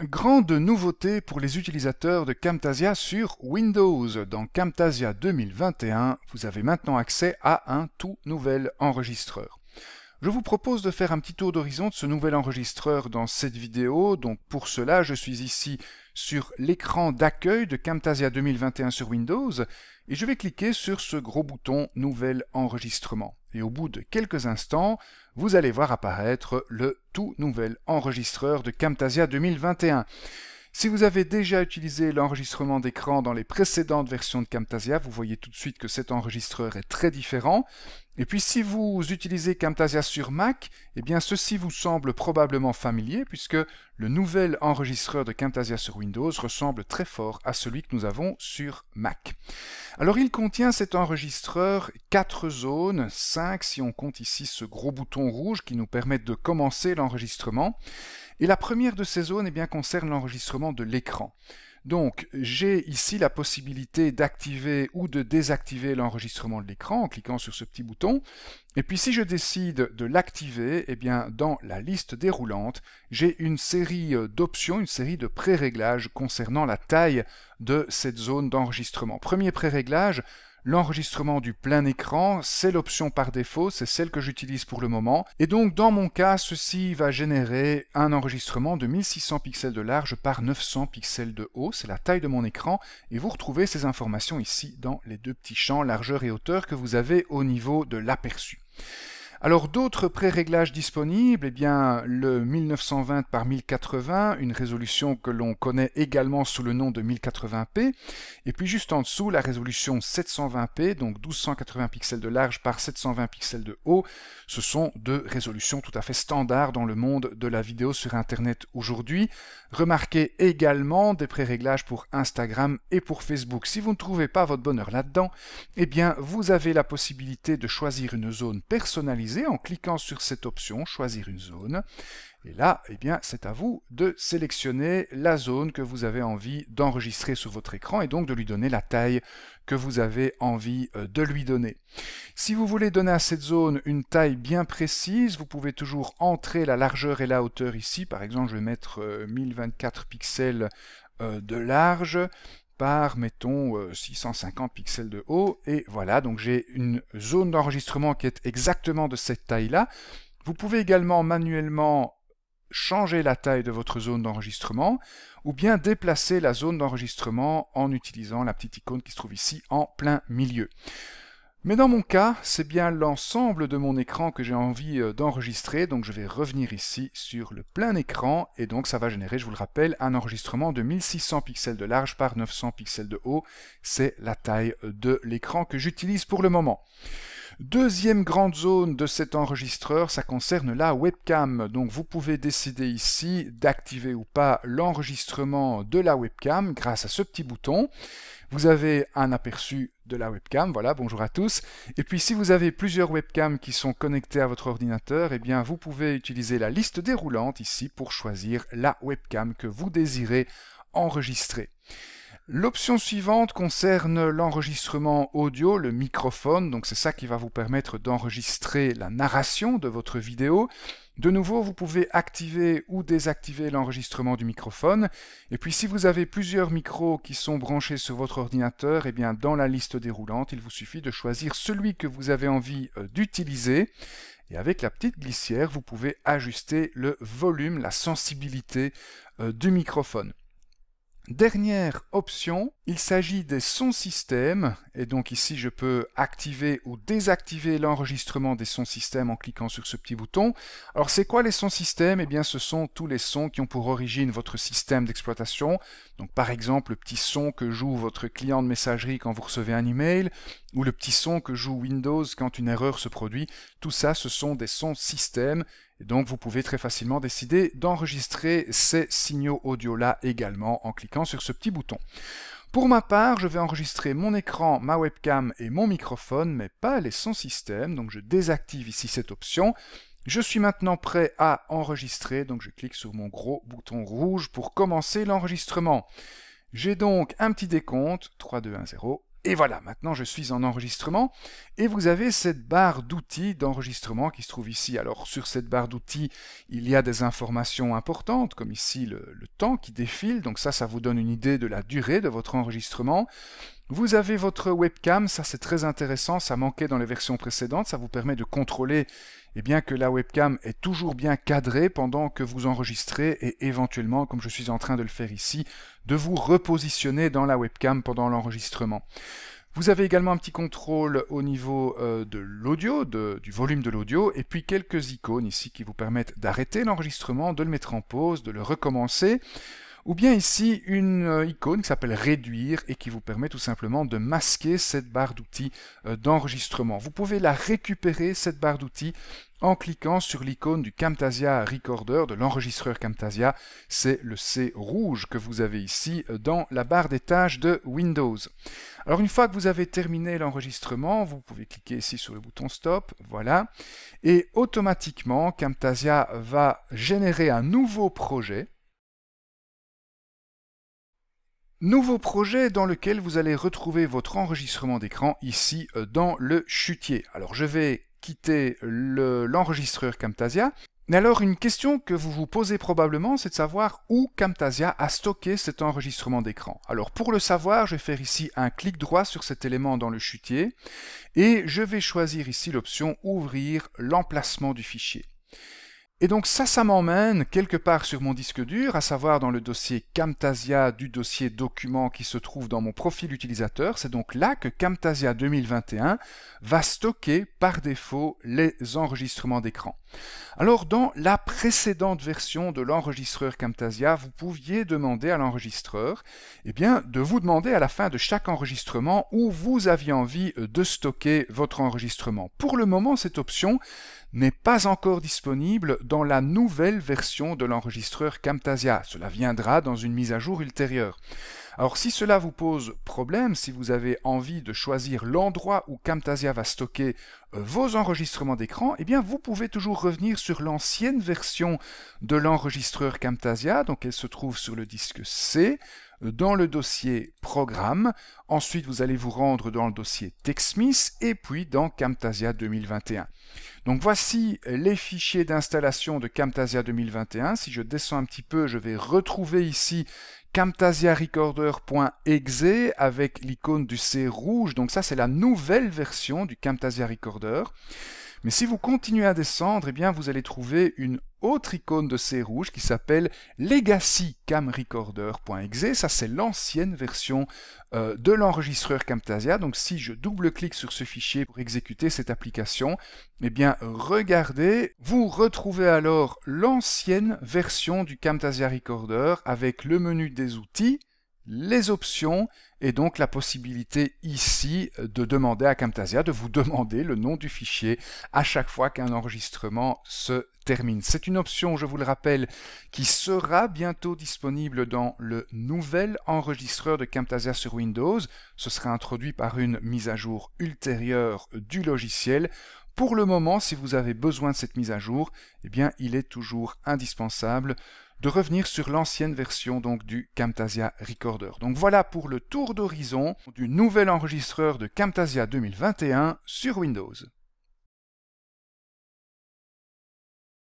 Grande nouveauté pour les utilisateurs de Camtasia sur Windows. Dans Camtasia 2021, vous avez maintenant accès à un tout nouvel enregistreur. Je vous propose de faire un petit tour d'horizon de ce nouvel enregistreur dans cette vidéo. Donc pour cela, je suis ici sur l'écran d'accueil de Camtasia 2021 sur Windows et je vais cliquer sur ce gros bouton Nouvel enregistrement. Et au bout de quelques instants, vous allez voir apparaître le tout nouvel enregistreur de Camtasia 2021. Si vous avez déjà utilisé l'enregistrement d'écran dans les précédentes versions de Camtasia, vous voyez tout de suite que cet enregistreur est très différent. Et puis si vous utilisez Camtasia sur Mac, eh bien ceci vous semble probablement familier puisque le nouvel enregistreur de Camtasia sur Windows ressemble très fort à celui que nous avons sur Mac. Alors il contient cet enregistreur 4 zones, 5 si on compte ici ce gros bouton rouge qui nous permet de commencer l'enregistrement. Et la première de ces zones concerne l'enregistrement de l'écran. Donc j'ai ici la possibilité d'activer ou de désactiver l'enregistrement de l'écran en cliquant sur ce petit bouton. Et puis si je décide de l'activer, dans la liste déroulante, j'ai une série d'options, une série de pré-réglages concernant la taille de cette zone d'enregistrement. Premier pré-réglage, l'enregistrement du plein écran, c'est l'option par défaut, c'est celle que j'utilise pour le moment. Et donc dans mon cas, ceci va générer un enregistrement de 1600 pixels de large par 900 pixels de haut, c'est la taille de mon écran, et vous retrouvez ces informations ici dans les deux petits champs largeur et hauteur que vous avez au niveau de l'aperçu. Alors d'autres pré-réglages disponibles, le 1920 par 1080, une résolution que l'on connaît également sous le nom de 1080p, et puis juste en dessous la résolution 720p, donc 1280 pixels de large par 720 pixels de haut. Ce sont deux résolutions tout à fait standards dans le monde de la vidéo sur Internet aujourd'hui. Remarquez également des pré-réglages pour Instagram et pour Facebook. Si vous ne trouvez pas votre bonheur là-dedans, vous avez la possibilité de choisir une zone personnalisée en cliquant sur cette option, choisir une zone. Et là, c'est à vous de sélectionner la zone que vous avez envie d'enregistrer sur votre écran et donc de lui donner la taille que vous avez envie de lui donner. Si vous voulez donner à cette zone une taille bien précise, vous pouvez toujours entrer la largeur et la hauteur ici. Par exemple, je vais mettre 1024 pixels de large par, mettons, 650 pixels de haut, et voilà, donc j'ai une zone d'enregistrement qui est exactement de cette taille-là. Vous pouvez également manuellement changer la taille de votre zone d'enregistrement, ou bien déplacer la zone d'enregistrement en utilisant la petite icône qui se trouve ici en plein milieu. Mais dans mon cas, c'est bien l'ensemble de mon écran que j'ai envie d'enregistrer, donc je vais revenir ici sur le plein écran, et donc ça va générer, je vous le rappelle, un enregistrement de 1600 pixels de large par 900 pixels de haut. C'est la taille de l'écran que j'utilise pour le moment. Deuxième grande zone de cet enregistreur, ça concerne la webcam. Donc vous pouvez décider ici d'activer ou pas l'enregistrement de la webcam grâce à ce petit bouton. Vous avez un aperçu de la webcam, voilà, bonjour à tous. Et puis si vous avez plusieurs webcams qui sont connectées à votre ordinateur, vous pouvez utiliser la liste déroulante ici pour choisir la webcam que vous désirez enregistrer. L'option suivante concerne l'enregistrement audio, le microphone, donc c'est ça qui va vous permettre d'enregistrer la narration de votre vidéo. De nouveau, vous pouvez activer ou désactiver l'enregistrement du microphone. Et puis si vous avez plusieurs micros qui sont branchés sur votre ordinateur, dans la liste déroulante, il vous suffit de choisir celui que vous avez envie d'utiliser. Et avec la petite glissière, vous pouvez ajuster le volume, la sensibilité du microphone. Dernière option, il s'agit des sons système, et donc ici je peux activer ou désactiver l'enregistrement des sons système en cliquant sur ce petit bouton. Alors c'est quoi les sons système? Ce sont tous les sons qui ont pour origine votre système d'exploitation. Donc par exemple le petit son que joue votre client de messagerie quand vous recevez un email, ou le petit son que joue Windows quand une erreur se produit. Tout ça, ce sont des sons système. Et donc vous pouvez très facilement décider d'enregistrer ces signaux audio-là également en cliquant sur ce petit bouton. Pour ma part, je vais enregistrer mon écran, ma webcam et mon microphone, mais pas les sons système, donc je désactive ici cette option. Je suis maintenant prêt à enregistrer, donc je clique sur mon gros bouton rouge pour commencer l'enregistrement. J'ai donc un petit décompte, 3, 2, 1, 0, Et voilà, maintenant je suis en enregistrement et vous avez cette barre d'outils d'enregistrement qui se trouve ici. Alors sur cette barre d'outils, il y a des informations importantes, comme ici le temps qui défile, donc ça vous donne une idée de la durée de votre enregistrement. Vous avez votre webcam, ça c'est très intéressant, ça manquait dans les versions précédentes, ça vous permet de contrôler que la webcam est toujours bien cadrée pendant que vous enregistrez et éventuellement, comme je suis en train de le faire ici, de vous repositionner dans la webcam pendant l'enregistrement. Vous avez également un petit contrôle au niveau de l'audio, du volume de l'audio, et puis quelques icônes ici qui vous permettent d'arrêter l'enregistrement, de le mettre en pause, de le recommencer. Ou bien ici une icône qui s'appelle réduire et qui vous permet tout simplement de masquer cette barre d'outils d'enregistrement. Vous pouvez la récupérer, cette barre d'outils, en cliquant sur l'icône du Camtasia Recorder, de l'enregistreur Camtasia. C'est le C rouge que vous avez ici dans la barre des tâches de Windows. Alors une fois que vous avez terminé l'enregistrement, vous pouvez cliquer ici sur le bouton Stop, voilà, et automatiquement Camtasia va générer un nouveau projet. Nouveau projet dans lequel vous allez retrouver votre enregistrement d'écran ici dans le chutier. Alors je vais quitter l'enregistreur Camtasia. Mais alors une question que vous vous posez probablement, c'est de savoir où Camtasia a stocké cet enregistrement d'écran. Alors pour le savoir, je vais faire ici un clic droit sur cet élément dans le chutier et je vais choisir ici l'option Ouvrir l'emplacement du fichier. Et donc ça m'emmène quelque part sur mon disque dur, à savoir dans le dossier Camtasia du dossier document qui se trouve dans mon profil utilisateur. C'est donc là que Camtasia 2021 va stocker par défaut les enregistrements d'écran. Alors dans la précédente version de l'enregistreur Camtasia, vous pouviez demander à l'enregistreur de vous demander à la fin de chaque enregistrement où vous aviez envie de stocker votre enregistrement. Pour le moment, cette option n'est pas encore disponible dans la nouvelle version de l'enregistreur Camtasia. Cela viendra dans une mise à jour ultérieure. Alors si cela vous pose problème, si vous avez envie de choisir l'endroit où Camtasia va stocker vos enregistrements d'écran, vous pouvez toujours revenir sur l'ancienne version de l'enregistreur Camtasia, donc elle se trouve sur le disque C, dans le dossier Programme, ensuite vous allez vous rendre dans le dossier TechSmith et puis dans Camtasia 2021. Donc voici les fichiers d'installation de Camtasia 2021. Si je descends un petit peu, je vais retrouver ici camtasiarecorder.exe avec l'icône du C rouge. Donc ça, c'est la nouvelle version du Camtasia Recorder. Mais si vous continuez à descendre, vous allez trouver une autre icône de C rouge qui s'appelle legacycamrecorder.exe. Ça, c'est l'ancienne version de l'enregistreur Camtasia. Donc si je double-clique sur ce fichier pour exécuter cette application, regardez, vous retrouvez alors l'ancienne version du Camtasia Recorder avec le menu des outils, les options et donc la possibilité ici de demander à Camtasia de vous demander le nom du fichier à chaque fois qu'un enregistrement se termine. C'est une option, je vous le rappelle, qui sera bientôt disponible dans le nouvel enregistreur de Camtasia sur Windows. Ce sera introduit par une mise à jour ultérieure du logiciel. Pour le moment, si vous avez besoin de cette mise à jour, il est toujours indispensable de revenir sur l'ancienne version donc du Camtasia Recorder. Donc voilà pour le tour d'horizon du nouvel enregistreur de Camtasia 2021 sur Windows.